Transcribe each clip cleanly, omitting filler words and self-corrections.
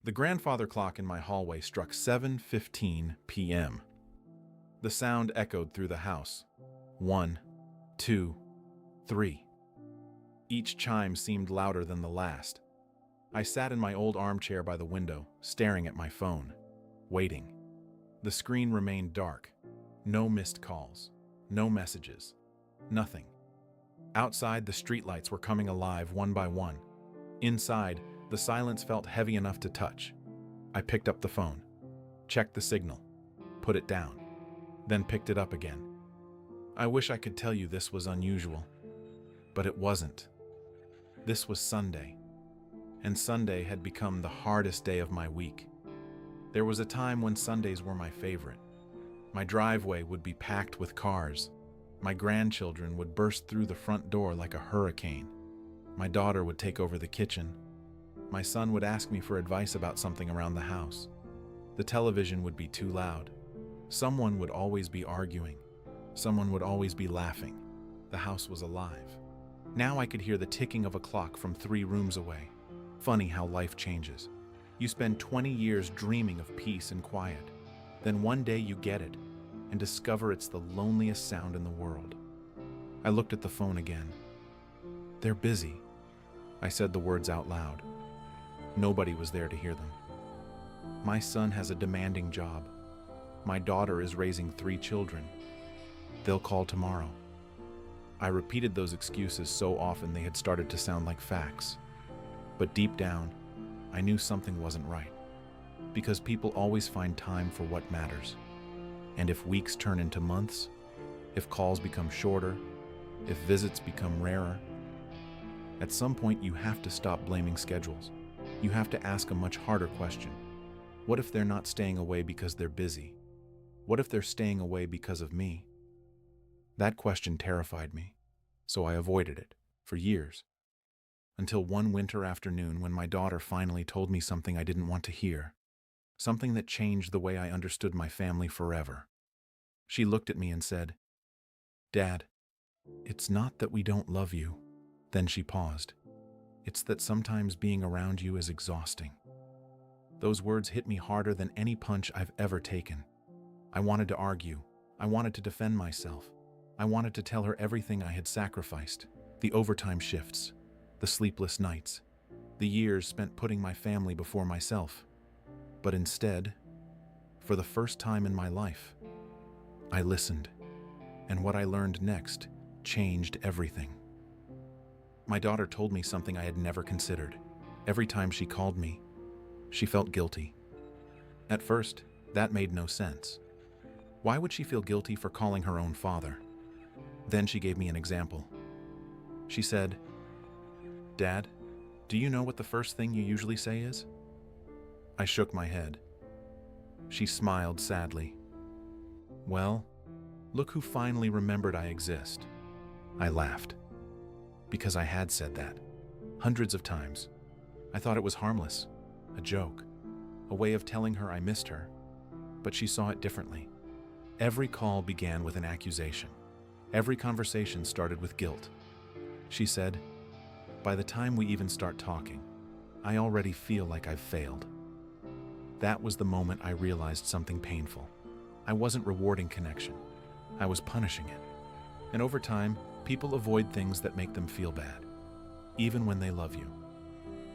The grandfather clock in my hallway struck 7:15 p.m. The sound echoed through the house. 1, 2, 3. Each chime seemed louder than the last. I sat in my old armchair by the window, staring at my phone, waiting. The screen remained dark. No missed calls, no messages, nothing. Outside, the streetlights were coming alive one by one. Inside, the silence felt heavy enough to touch. I picked up the phone, checked the signal, put it down, then picked it up again. I wish I could tell you this was unusual, but it wasn't. This was Sunday, and Sunday had become the hardest day of my week. There was a time when Sundays were my favorite. My driveway would be packed with cars. My grandchildren would burst through the front door like a hurricane. My daughter would take over the kitchen. My son would ask me for advice about something around the house. The television would be too loud. Someone would always be arguing. Someone would always be laughing. The house was alive. Now I could hear the ticking of a clock from 3 rooms away. Funny how life changes. You spend 20 years dreaming of peace and quiet. Then one day you get it and discover it's the loneliest sound in the world. I looked at the phone again. "They're busy." I said the words out loud. Nobody was there to hear them. My son has a demanding job. My daughter is raising 3 children. They'll call tomorrow. I repeated those excuses so often they had started to sound like facts. But deep down, I knew something wasn't right. Because people always find time for what matters. And if weeks turn into months, if calls become shorter, if visits become rarer, at some point you have to stop blaming schedules. You have to ask a much harder question. What if they're not staying away because they're busy? What if they're staying away because of me? That question terrified me, so I avoided it for years. Until one winter afternoon when my daughter finally told me something I didn't want to hear. Something that changed the way I understood my family forever. She looked at me and said, "Dad, it's not that we don't love you." Then she paused. "It's that sometimes being around you is exhausting." Those words hit me harder than any punch I've ever taken. I wanted to argue. I wanted to defend myself. I wanted to tell her everything I had sacrificed. The overtime shifts, the sleepless nights, the years spent putting my family before myself. But instead, for the first time in my life, I listened. And what I learned next changed everything. My daughter told me something I had never considered. Every time she called me, she felt guilty. At first, that made no sense. Why would she feel guilty for calling her own father? Then she gave me an example. She said, "Dad, do you know what the first thing you usually say is?" I shook my head. She smiled sadly. "Well, look who finally remembered I exist." I laughed. Because I had said that. Hundreds of times. I thought it was harmless. A joke. A way of telling her I missed her. But she saw it differently. Every call began with an accusation. Every conversation started with guilt. She said, "By the time we even start talking, I already feel like I've failed." That was the moment I realized something painful. I wasn't rewarding connection. I was punishing it. And over time, people avoid things that make them feel bad, even when they love you.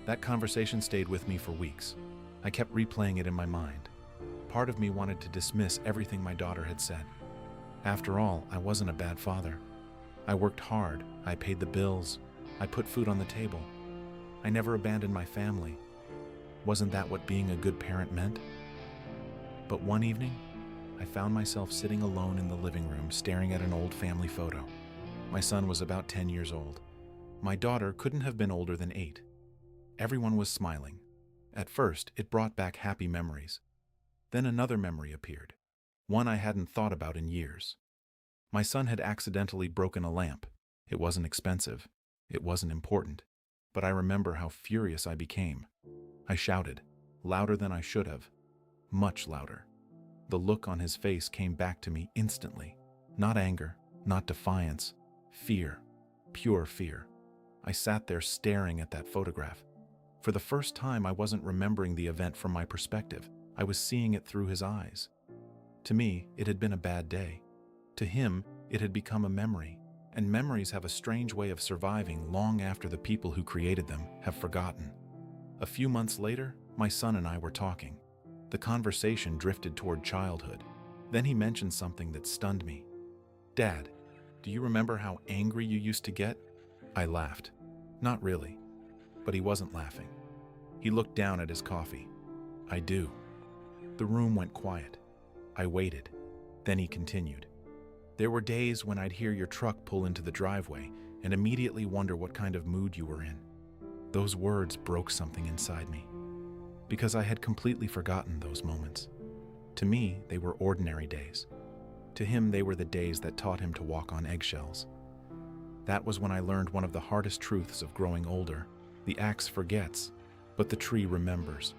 That conversation stayed with me for weeks. I kept replaying it in my mind. Part of me wanted to dismiss everything my daughter had said. After all, I wasn't a bad father. I worked hard. I paid the bills. I put food on the table. I never abandoned my family. Wasn't that what being a good parent meant? But one evening, I found myself sitting alone in the living room staring at an old family photo. My son was about 10 years old. My daughter couldn't have been older than 8. Everyone was smiling. At first, it brought back happy memories. Then another memory appeared, one I hadn't thought about in years. My son had accidentally broken a lamp. It wasn't expensive. It wasn't important. But I remember how furious I became. I shouted, louder than I should have, much louder. The look on his face came back to me instantly. Not anger, not defiance, fear, pure fear. I sat there staring at that photograph. For the first time, I wasn't remembering the event from my perspective. I was seeing it through his eyes. To me, it had been a bad day. To him, it had become a memory, and memories have a strange way of surviving long after the people who created them have forgotten. A few months later, my son and I were talking. The conversation drifted toward childhood. Then he mentioned something that stunned me. "Dad, do you remember how angry you used to get?" I laughed. Not really. But he wasn't laughing. He looked down at his coffee. "I do." The room went quiet. I waited. Then he continued. "There were days when I'd hear your truck pull into the driveway and immediately wonder what kind of mood you were in." Those words broke something inside me, because I had completely forgotten those moments. To me, they were ordinary days. To him, they were the days that taught him to walk on eggshells. That was when I learned one of the hardest truths of growing older. The axe forgets, but the tree remembers.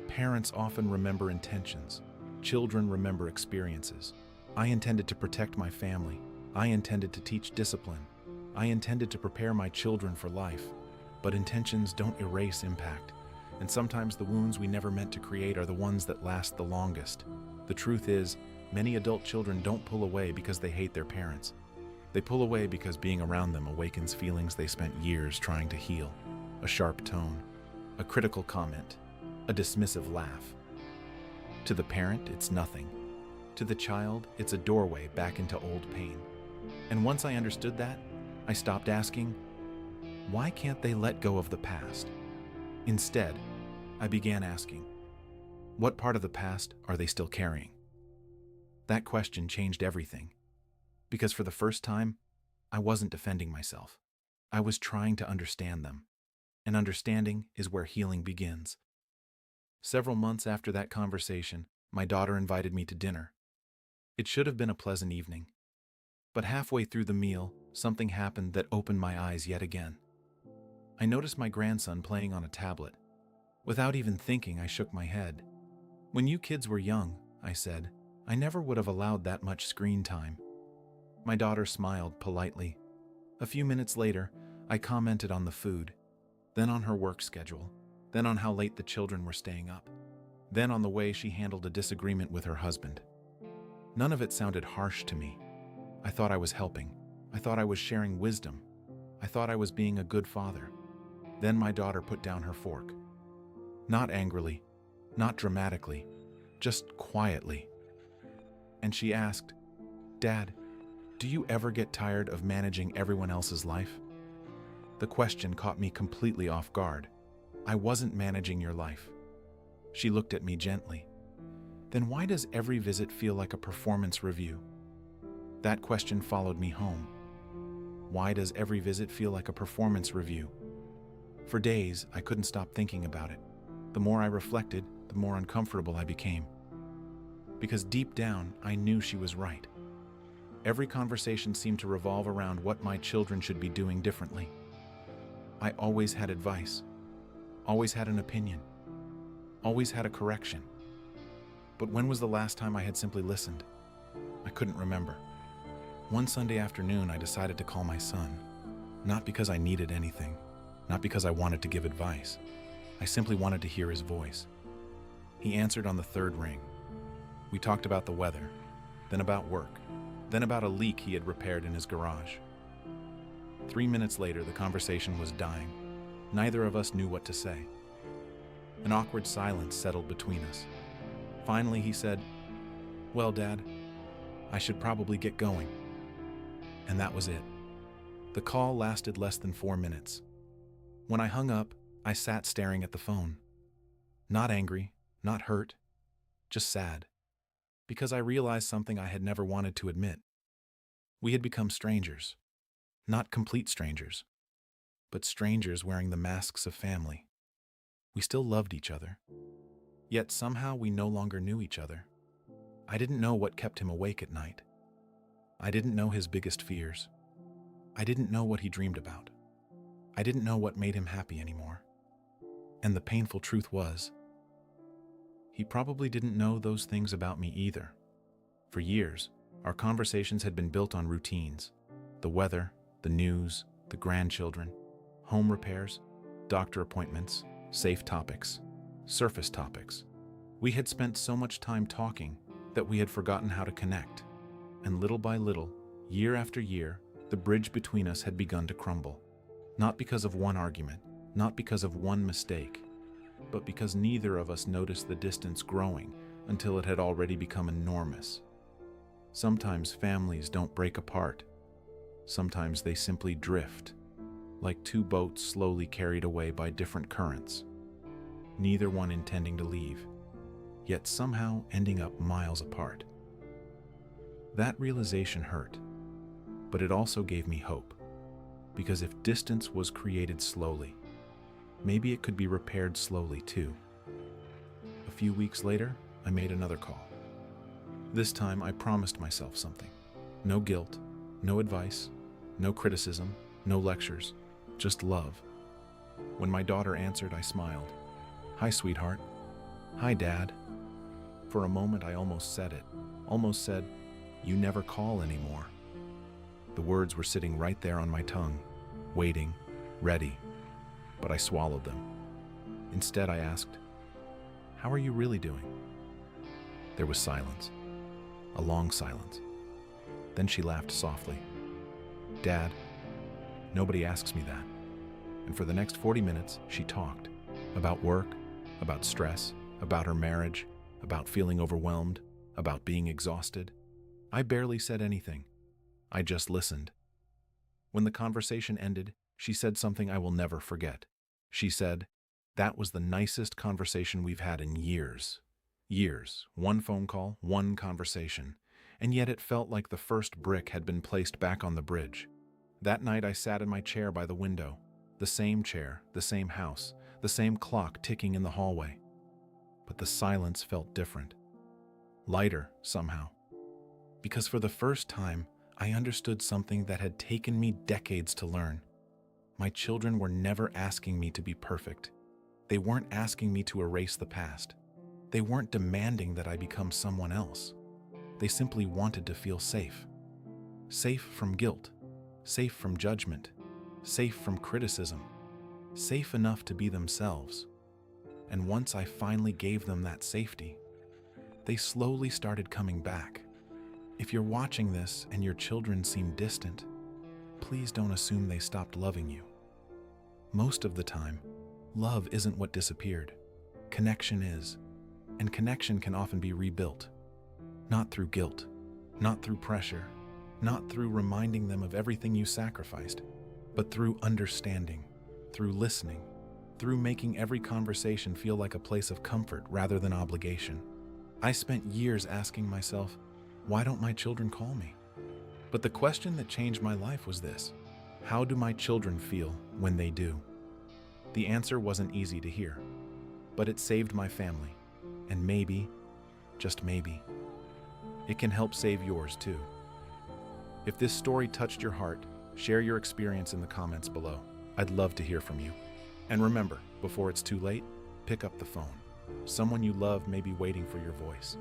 Parents often remember intentions. Children remember experiences. I intended to protect my family. I intended to teach discipline. I intended to prepare my children for life. But intentions don't erase impact. And sometimes the wounds we never meant to create are the ones that last the longest. The truth is, many adult children don't pull away because they hate their parents. They pull away because being around them awakens feelings they spent years trying to heal. A sharp tone, a critical comment, a dismissive laugh. To the parent, it's nothing. To the child, it's a doorway back into old pain. And once I understood that, I stopped asking, why can't they let go of the past? Instead, I began asking, what part of the past are they still carrying? That question changed everything. Because for the first time, I wasn't defending myself. I was trying to understand them. And understanding is where healing begins. Several months after that conversation, my daughter invited me to dinner. It should have been a pleasant evening. But halfway through the meal, something happened that opened my eyes yet again. I noticed my grandson playing on a tablet. Without even thinking, I shook my head. "When you kids were young," I said, "I never would have allowed that much screen time." My daughter smiled politely. A few minutes later, I commented on the food, then on her work schedule, then on how late the children were staying up, then on the way she handled a disagreement with her husband. None of it sounded harsh to me. I thought I was helping. I thought I was sharing wisdom. I thought I was being a good father. Then my daughter put down her fork. Not angrily, not dramatically, just quietly. And she asked, "Dad, do you ever get tired of managing everyone else's life?" The question caught me completely off guard. I wasn't managing your life. She looked at me gently. Then why does every visit feel like a performance review? That question followed me home. Why does every visit feel like a performance review? For days, I couldn't stop thinking about it. The more I reflected, the more uncomfortable I became. Because deep down, I knew she was right. Every conversation seemed to revolve around what my children should be doing differently. I always had advice, always had an opinion, always had a correction. But when was the last time I had simply listened? I couldn't remember. One Sunday afternoon, I decided to call my son, not because I needed anything, not because I wanted to give advice. I simply wanted to hear his voice. He answered on the third ring. We talked about the weather, then about work, then about a leak he had repaired in his garage. 3 minutes later, the conversation was dying. Neither of us knew what to say. An awkward silence settled between us. Finally, he said, "Well, Dad, I should probably get going." And that was it. The call lasted less than 4 minutes. When I hung up, I sat staring at the phone. Not angry, not hurt, just sad. Because I realized something I had never wanted to admit. We had become strangers. Not complete strangers, but strangers wearing the masks of family. We still loved each other. Yet somehow we no longer knew each other. I didn't know what kept him awake at night. I didn't know his biggest fears. I didn't know what he dreamed about. I didn't know what made him happy anymore. And the painful truth was, he probably didn't know those things about me either. For years, our conversations had been built on routines: the weather, the news, the grandchildren, home repairs, doctor appointments, Safe topics. Surface topics. We had spent so much time talking that we had forgotten how to connect. And little by little, year after year, the bridge between us had begun to crumble. Not because of one argument, not because of one mistake, but because neither of us noticed the distance growing until it had already become enormous. Sometimes families don't break apart. Sometimes they simply drift, like two boats slowly carried away by different currents, neither one intending to leave, yet somehow ending up miles apart. That realization hurt, but it also gave me hope, because if distance was created slowly, maybe it could be repaired slowly too. A few weeks later, I made another call. This time I promised myself something. No guilt, no advice, no criticism, no lectures, just love. When my daughter answered, I smiled. "Hi, sweetheart." "Hi, Dad." For a moment I almost said it, almost said, "You never call anymore." The words were sitting right there on my tongue, waiting, ready, but I swallowed them. Instead I asked, "How are you really doing?" There was silence, a long silence. Then she laughed softly. "Dad, nobody asks me that." And for the next 40 minutes, she talked about work, about stress, about her marriage, about feeling overwhelmed, about being exhausted. I barely said anything. I just listened. When the conversation ended, she said something I will never forget. She said, "That was the nicest conversation we've had in years." Years, one phone call, one conversation, and yet it felt like the first brick had been placed back on the bridge. That night I sat in my chair by the window, the same chair, the same house, the same clock ticking in the hallway. But the silence felt different, lighter somehow. Because for the first time, I understood something that had taken me decades to learn. My children were never asking me to be perfect. They weren't asking me to erase the past. They weren't demanding that I become someone else. They simply wanted to feel safe. Safe from guilt, safe from judgment, safe from criticism, safe enough to be themselves. And once I finally gave them that safety, they slowly started coming back. If you're watching this and your children seem distant, please don't assume they stopped loving you. Most of the time, love isn't what disappeared. Connection is. And connection can often be rebuilt. Not through guilt, not through pressure, not through reminding them of everything you sacrificed, but through understanding, through listening, through making every conversation feel like a place of comfort rather than obligation. I spent years asking myself, why don't my children call me? But the question that changed my life was this: how do my children feel when they do? The answer wasn't easy to hear, but it saved my family. And maybe, just maybe, it can help save yours too. If this story touched your heart, share your experience in the comments below. I'd love to hear from you. And remember, before it's too late, pick up the phone. Someone you love may be waiting for your voice.